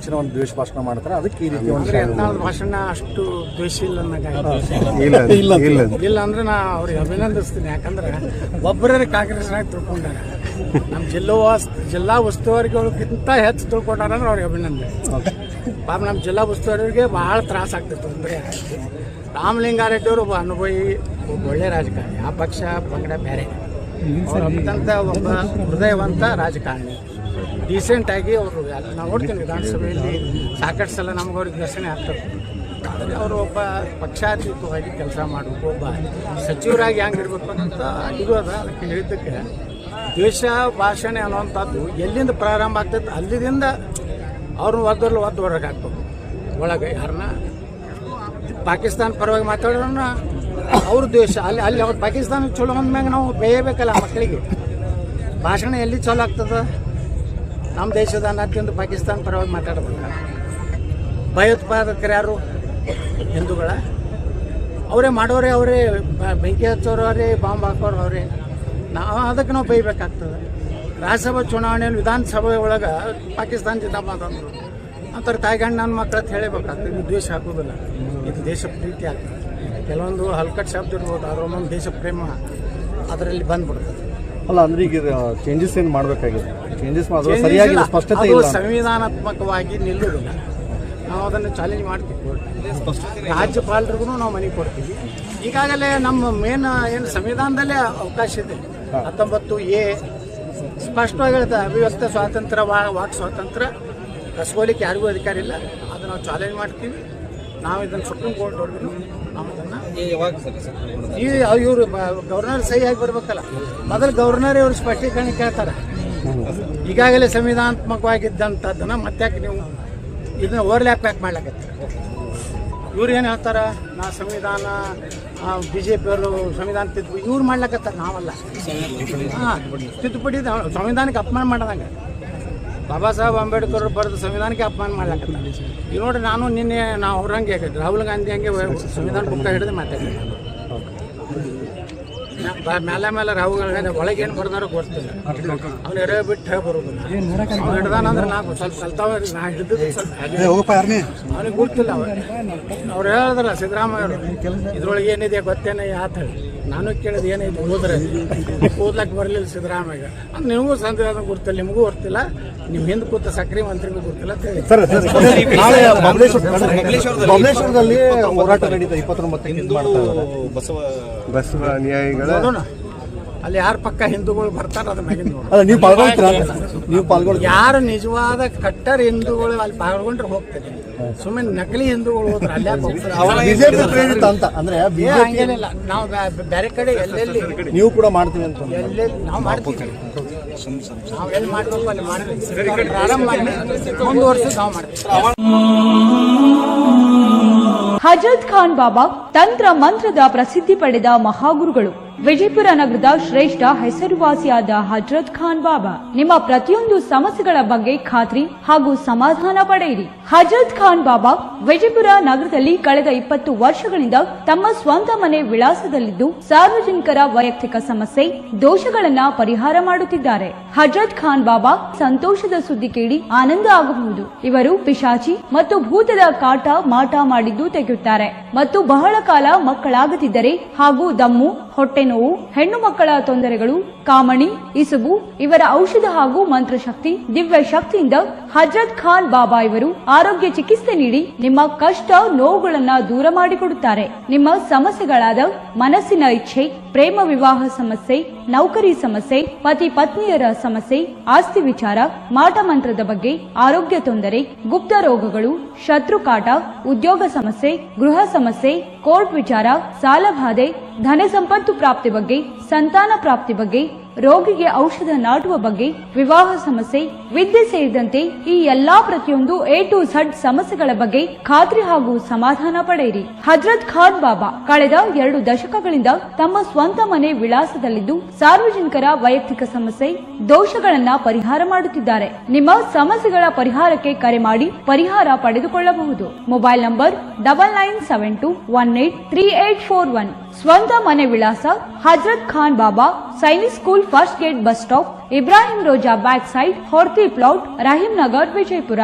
ಹೆಚ್ಚಿನ ಒಂದು ದ್ವೇಷ ಭಾಷಣ ಮಾಡ್ತಾರೆ, ಅದಕ್ಕೆ ಈ ರೀತಿ ಒಂದು ಯತ್ನಾಳ್ ಭಾಷಣ ಅಷ್ಟು ದ್ವೇಷ ಇಲ್ಲ ಇಲ್ಲ ಅಂದ್ರೆ ನಾ ಅವ್ರಿಗೆ ಅಭಿನಂದಿಸ್ತೀನಿ. ಯಾಕಂದ್ರೆ ಒಬ್ಬರೇ ಕಾಂಗ್ರೆಸ್ನಾಗ ತಿಳ್ಕೊಂಡಾರ, ನಮ್ಮ ಜಿಲ್ಲಾ ಉಸ್ತುವಾರಿಗಳಿಗಿಂತ ಹೆಚ್ಚು ತಿಳ್ಕೊಂಡಾರ ಅಂದ್ರೆ ಅವ್ರಿಗೆ ಅಭಿನಂದನೆ. ಪಾಪ ನಮ್ಮ ಜಿಲ್ಲಾ ಉಸ್ತುವಾರಿಗೆ ಭಾಳ ತ್ರಾಸ ಆಗ್ತಿತ್ತು. ಅಂದರೆ ರಾಮಲಿಂಗಾರೆಡ್ಡಿ ಅವರು ಒಬ್ಬ ಅನುಭವಿ, ಒಬ್ಬ ಒಳ್ಳೆ ರಾಜಕಾರಣಿ. ಆ ಪಕ್ಷ ಪಂಗಡ ಬೇರೆ, ಅವ್ರು ಅತ್ಯಂತ ಒಬ್ಬ ಹೃದಯವಂತ ರಾಜಕಾರಣಿ. ಡೀಸೆಂಟಾಗಿ ಅವರು ನಾವು ನೋಡ್ತೀನಿ ವಿಧಾನಸಭೆಯಲ್ಲಿ ಸಾಕಷ್ಟು ಸಲ ನಮ್ಗೆ ಅವ್ರಿಗೆ ದರ್ಶನ ಆಗ್ತದೆ. ಆದರೆ ಅವರು ಒಬ್ಬ ಪಕ್ಷಾತೀತವಾಗಿ ಕೆಲಸ ಮಾಡಬೇಕು, ಒಬ್ಬ ಸಚಿವರಾಗಿ ಹೆಂಗಿರ್ಬೇಕು ಅಂತ ಇರೋದ. ಅದಕ್ಕೆ ಹೇಳಿದ್ದಕ್ಕೆ ದ್ವೇಷ ಭಾಷಣೆ ಅನ್ನುವಂಥದ್ದು ಎಲ್ಲಿಂದ ಪ್ರಾರಂಭ ಆಗ್ತೈತೆ ಅಲ್ಲಿಂದ ಅವ್ರನ್ನ ಒದ್ದು ಹೊರಗೆ ಹಾಕ್ಬೇಕು. ಒಳಗೆ ಯಾರನ್ನ ಪಾಕಿಸ್ತಾನ ಪರವಾಗಿ ಮಾತಾಡೋಣ ಅವ್ರ ದ್ವೇಷ ಅಲ್ಲಿ ಅವ್ರು ಪಾಕಿಸ್ತಾನ ಚಲೋ ಅಂದ್ಮ್ಯಾಗ ನಾವು ಬೇಯಬೇಕಲ್ಲ ಮಕ್ಕಳಿಗೆ. ಭಾಷಣ ಎಲ್ಲಿ ಚಲೋ ಆಗ್ತದೆ? ನಮ್ಮ ದೇಶದ ಅತ್ಯಂತ ಪಾಕಿಸ್ತಾನ ಪರವಾಗಿ ಮಾತಾಡಬೇಕು. ಭಯೋತ್ಪಾದಕರು ಯಾರು? ಹಿಂದೂಗಳ ಅವರೇ ಮಾಡೋರೆ, ಅವರೇ ಬೆಂಕಿ ಹಚ್ಚೋರು ಅವರೇ, ಬಾಂಬ್ ಹಾಕೋರು ಅವರೇ. ಅದಕ್ಕೆ ನಾವು ಬೈಬೇಕಾಗ್ತದೆ. ರಾಜ್ಯಸಭಾ ಚುನಾವಣೆಯಲ್ಲಿ ವಿಧಾನಸಭೆ ಒಳಗೆ ಪಾಕಿಸ್ತಾನ ಜಿಂದಾಬಾದ್ ಅಂದರು ಅಂತಾರೆ. ತಾಯಿಗಂಡು ನನ್ನ ಮಕ್ಕಳ ಅಂತ ಹೇಳಬೇಕಾಗ್ತದೆ. ಇದು ದ್ವೇಷ ಹಾಕೋದಿಲ್ಲ, ಇದು ದೇಶ ಪ್ರೀತಿ ಆಗ್ತದೆ. ಕೆಲವೊಂದು ಹಲ್ಕಟ್ ಶಬ್ದ ಇರ್ಬೋದು, ಅದ್ರ ಒಂದೊಂದು ದೇಶ ಪ್ರೇಮ ಅದರಲ್ಲಿ ಬಂದ್ಬಿಡ್ತದೆ. ಅಲ್ಲ ಅಂದ್ರೆ ಈಗ ಚೇಂಜಸ್ ಏನು ಮಾಡಬೇಕಾಗಿದೆ? ಚೇಂಜಸ್ ಮಾಡೋದು ಸರಿಯಾಗಿ ಸ್ಪಷ್ಟತೆ ಇಲ್ಲ, ಸಂವಿಧಾನಾತ್ಮಕವಾಗಿ ನಿಲ್ಲುವುದಿಲ್ಲ. ನಾವು ಅದನ್ನು ಚಾಲೆಂಜ್ ಮಾಡ್ತೀವಿ. ರಾಜ್ಯಪಾಲರಿಗೂ ನಾವು ಮನೆ ಕೊಡ್ತೀವಿ. ಈಗಾಗಲೇ ನಮ್ಮ ಮೇನ್ ಏನು ಸಂವಿಧಾನದಲ್ಲೇ ಅವಕಾಶ ಇದೆ. 19A ಸ್ಪಷ್ಟವಾಗಿ ಹೇಳ್ತಾ ಅಭಿವ್ಯಕ್ತ ಸ್ವಾತಂತ್ರ್ಯ, ವಾಕ್ ಸ್ವಾತಂತ್ರ್ಯ ಕಸ್ಕೋಲಿಕ್ಕೆ ಯಾರಿಗೂ ಅಧಿಕಾರ ಇಲ್ಲ. ಅದು ನಾವು ಚಾಲೆಂಜ್ ಮಾಡ್ತೀವಿ. ನಾವು ಇದನ್ನು ಸುಪ್ರೀಂ ಕೋರ್ಟ್ ಹೊರಗಿದ್ರು ನಾವು ಅದನ್ನು ಇವರು ಗವರ್ನರ್ ಸಹಿ ಆಗಿ ಬರ್ಬೇಕಲ್ಲ. ಮೊದಲು ಗವರ್ನರೇ ಇವರು ಸ್ಪಷ್ಟೀಕರಣ ಕೇಳ್ತಾರೆ. ಈಗಾಗಲೇ ಸಂವಿಧಾನಾತ್ಮಕವಾಗಿದ್ದಂಥದ್ದನ್ನು ಮತ್ತ್ಯಾಕೆ ನೀವು ಇದನ್ನ ಓವರ್ಲ್ಯಾಪ್ ಯಾಕೆ ಮಾಡ್ಲಾಕತ್ತಾರೆ? ಇವ್ರು ಏನು ಹೇಳ್ತಾರೆ, ನಾ ಸಂವಿಧಾನ BJP ಅವರು ಸಂವಿಧಾನ ಇವ್ರು ಮಾಡ್ಲಾಕತ್ತಾರೆ, ನಾವಲ್ಲ. ತಿದ್ದುಪಡಿ ಸಂವಿಧಾನಕ್ಕೆ ಅಪಮಾನ ಮಾಡೋದಂಗೆ. ಬಾಬಾ ಸಾಹೇಬ್ ಅಂಬೇಡ್ಕರ್ ಬರೆದು ಸಂವಿಧಾನಕ್ಕೆ ಅಪಮಾನ ಮಾಡ್ಲಾಕತ್ತಾರೆ. ಈಗ ನೋಡಿ, ನಾನು ನಿನ್ನೆ ನಾವು ಅವ್ರಂಗೆ ರಾಹುಲ್ ಗಾಂಧಿ ಹಂಗೆ ಸಂವಿಧಾನ ಪುಸ್ತಕ ಹಿಡಿದು ಮಾತಾಡಿದೆ. ಮೇಲೆ ರಾಹುಲ್ ಗಾಂಧಿ ಒಳಗೇನು ಬರ್ದಾರೋ ಗೊತ್ತಿಲ್ಲ. ಅವ್ನು ಎರೆ ಬಿಟ್ಟು ಬರೋದಿಲ್ಲ. ಅವ್ನು ಹಿಡ್ದಾನಂದ್ರೆ ನಾವು ಸ್ವಲ್ಪ ಕಲ್ತಾವ, ನಾ ಹಿಡಿದು ಸ್ವಲ್ಪ ಅವ್ನಿಗೆ ಗೊತ್ತಿಲ್ಲ. ಅವ್ರು ಹೇಳಿದ್ರ ಸಿದ್ದರಾಮಯ್ಯ ಅವರು ಇದ್ರೊಳಗೆ ಏನಿದೆ ಗೊತ್ತೇನೆ ಆತ ಹೇಳಿ. ನಾನು ಕೇಳಿದ ಏನಿದೆ ಓದ್ರೆ ಓದ್ಲಕ್ಕೆ ಬರಲಿಲ್ಲ ಸಿದ್ದರಾಮಯ್ಯ. ನಿಮಗೂ ಸಂವಿಧಾನ ಗೊತ್ತಿಲ್ಲ, ನಿಮಗೂ ಗೊತ್ತಿಲ್ಲ, ನೀವು ಹಿಂದೆ ಕೂತ ಸಕ್ರಿಯ ಮಂತ್ರಿಗೂ ಗೊತ್ತಿಲ್ಲ ಅಂತ ಹೇಳಿ. ಬಬಲೇಶ್ವರದಲ್ಲಿ ಹೋರಾಟ ನಡೀತಾ 29 ಬಸವ ಅನುಯಾಯಿಗಳ ಅಲ್ಲಿ ಯಾರ ಪಕ್ಕ ಹಿಂದೂಗಳು ಬರ್ತಾರ ಅದ್ರ ಮ್ಯಾಗಿಂದ ನೀವು ಪಾಲ್ಗೊಳ್ಳಿ. ಯಾರು ನಿಜವಾದ ಕಟ್ಟರ್ ಹಿಂದೂಗಳು ಅಲ್ಲಿ ಪಾಲ್ಗೊಂಡ್ರೆ ಹೋಗ್ತಾರೆ. ಸುಮ್ಮನೆ ನಕಲಿ ಹಿಂದೂಗಳು ಹೋದ್ರೆ ಅಲ್ಲಿ ಹಂಗೇನಿಲ್ಲ. ನಾವು ಬೇರೆ ಕಡೆ ಎಲ್ಲೆಲ್ಲಿ ನೀವು ಕೂಡ ಮಾಡ್ತೀವಿ ಅಂತ ಎಲ್ಲೆಲ್ಲಿ ನಾವು ಮಾಡ್ತೀವಿ. ನಾವು ಎಲ್ಲಿ ಮಾಡಬೇಕು ಅಲ್ಲಿ ಮಾಡ್ತೀವಿ. ಪ್ರಾರಂಭ ಮಾಡಿ ಮುಂದುವರ್ಸಿ ನಾವು ಮಾಡ್ತೀವಿ. ಹಜರತ್ ಖಾನ್ ಬಾಬಾ ತಂತ್ರ ಮಂತ್ರದ ಪ್ರಸಿದ್ಧಿ ಪಡೆದ ಮಹಾಗುರುಗಳು. ವಿಜಯಪುರ ನಗರದ ಶ್ರೇಷ್ಠ ಹೆಸರುವಾಸಿಯಾದ ಹಜರತ್ ಖಾನ್ ಬಾಬಾ ನಿಮ್ಮ ಪ್ರತಿಯೊಂದು ಸಮಸ್ಯೆಗಳ ಬಗ್ಗೆ ಖಾತ್ರಿ ಹಾಗೂ ಸಮಾಧಾನ ಪಡೆಯಿರಿ. ಹಜರತ್ ಖಾನ್ ಬಾಬಾ ವಿಜಯಪುರ ನಗರದಲ್ಲಿ ಕಳೆದ 20 ವರ್ಷಗಳಿಂದ ತಮ್ಮ ಸ್ವಂತ ಮನೆ ವಿಳಾಸದಲ್ಲಿದ್ದು ಸಾರ್ವಜನಿಕರ ವೈಯಕ್ತಿಕ ಸಮಸ್ಯೆ ದೋಷಗಳನ್ನ ಪರಿಹಾರ ಮಾಡುತ್ತಿದ್ದಾರೆ. ಹಜರತ್ ಖಾನ್ ಬಾಬಾ ಸಂತೋಷದ ಸುದ್ದಿ ಕೇಳಿ ಆನಂದ ಆಗಬಹುದು. ಇವರು ಪಿಶಾಚಿ ಮತ್ತು ಭೂತದ ಕಾಟ ಮಾಟ ಮಾಡಿದ್ದು ತೆಗೆಯುತ್ತಾರೆ ಮತ್ತು ಬಹಳ ಕಾಲ ಮಕ್ಕಳಾಗದಿದ್ದರೆ ಹಾಗೂ ದಮ್ಮು, ಹೊಟ್ಟೆ ನೋವು, ಹೆಣ್ಣು ಮಕ್ಕಳ ತೊಂದರೆಗಳು, ಕಾಮಣಿ, ಇಸುಬು ಇವರ ಔಷಧ ಹಾಗೂ ಮಂತ್ರಶಕ್ತಿ, ದಿವ್ಯ ಶಕ್ತಿಯಿಂದ ಹಜರತ್ ಖಾನ್ ಬಾಬಾ ಇವರು ಆರೋಗ್ಯ ಚಿಕಿತ್ಸೆ ನೀಡಿ ನಿಮ್ಮ ಕಷ್ಟ ನೋವುಗಳನ್ನ ದೂರ ಮಾಡಿಕೊಡುತ್ತಾರೆ. ನಿಮ್ಮ ಸಮಸ್ಯೆಗಳಾದ ಮನಸ್ಸಿನ ಇಚ್ಛೆ, ಪ್ರೇಮ ವಿವಾಹ ಸಮಸ್ಯೆ, ನೌಕರಿ ಸಮಸ್ಯೆ, ಪತಿ ಪತ್ನಿಯರ ಸಮಸ್ಯೆ, ಆಸ್ತಿ ವಿಚಾರ, ಮಾಟ ಮಂತ್ರದ ಬಗ್ಗೆ, ಆರೋಗ್ಯ ತೊಂದರೆ, ಗುಪ್ತ ರೋಗಗಳು, ಶತ್ರುಕಾಟ, ಉದ್ಯೋಗ ಸಮಸ್ಯೆ, ಗೃಹ ಸಮಸ್ಯೆ, ಕೋರ್ಟ್ ವಿಚಾರ, ಸಾಲಬಾಧೆ, ಧನ ಸಂಪತ್ತು ಪ್ರಾಪ್ತಿ ಬಗ್ಗೆ, ಸಂತಾನ ಪ್ರಾಪ್ತಿ ಬಗ್ಗೆ, ರೋಗಿಗೆ ಔಷಧ ನಾಟುವ ಬಗ್ಗೆ, ವಿವಾಹ ಸಮಸ್ಯೆ, ವಿದ್ಯೆ ಸೇರಿದಂತೆ ಈ ಎಲ್ಲಾ ಪ್ರತಿಯೊಂದು A to Z ಸಮಸ್ಯೆಗಳ ಬಗ್ಗೆ ಖಾತ್ರಿ ಹಾಗೂ ಸಮಾಧಾನ ಪಡೆಯಿರಿ. ಹಜರತ್ ಖಾನ್ ಬಾಬಾ ಕಳೆದ 2 ದಶಕಗಳಿಂದ ತಮ್ಮ ಸ್ವಂತ ಮನೆ ವಿಳಾಸದಲ್ಲಿದ್ದು ಸಾರ್ವಜನಿಕರ ವೈಯಕ್ತಿಕ ಸಮಸ್ಯೆ ದೋಷಗಳನ್ನ ಪರಿಹಾರ ಮಾಡುತ್ತಿದ್ದಾರೆ. ನಿಮ್ಮ ಸಮಸ್ಯೆಗಳ ಪರಿಹಾರಕ್ಕೆ ಕರೆ ಮಾಡಿ ಪರಿಹಾರ ಪಡೆದುಕೊಳ್ಳಬಹುದು. Mobile number 9972183841. ಸ್ವಂತ ಮನೆ ವಿಳಾಸ Hazrat Khan Baba, Sainik school, first gate, bus stop, Ibrahim Roza back side, Horti plot, Rahim Nagar, Vijayapura.